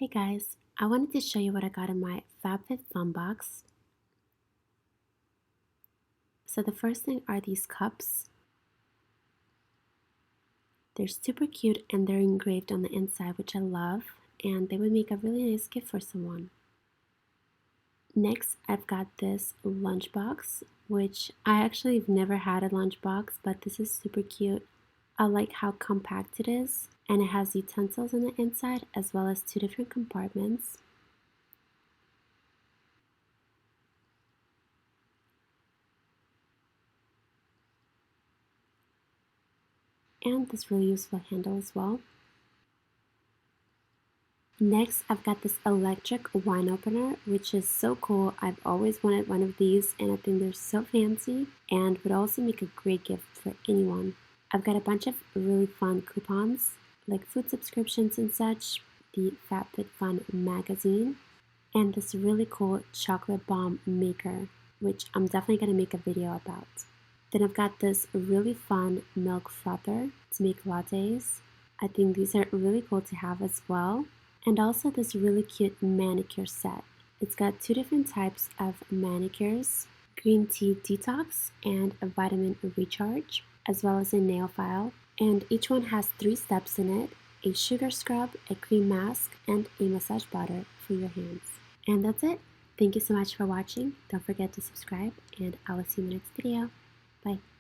Hey guys, I wanted to show you what I got in my Fab Fit Fun Box. So the first thing are these cups. They're super cute and they're engraved on the inside, which I love, and they would make a really nice gift for someone. Next, I've got this lunchbox, which I actually have never had a lunchbox, but this is super cute. I like how compact it is, and it has utensils on the inside as well as two different compartments. And this really useful handle as well. Next, I've got this electric wine opener, which is so cool. I've always wanted one of these, and I think they're so fancy and would also make a great gift for anyone. I've got a bunch of really fun coupons, like food subscriptions and such, the Fab Fit Fun magazine, and this really cool chocolate bomb maker, which I'm definitely going to make a video about. Then I've got this really fun milk frother to make lattes. I think these are really cool to have as well. And also this really cute manicure set. It's got two different types of manicures, green tea detox and a vitamin recharge, as well as a nail file. And each one has 3 steps in it: a sugar scrub, a cream mask, and a massage butter for your hands. And that's it. Thank you so much for watching. Don't forget to subscribe, and I will see you in the next video. Bye.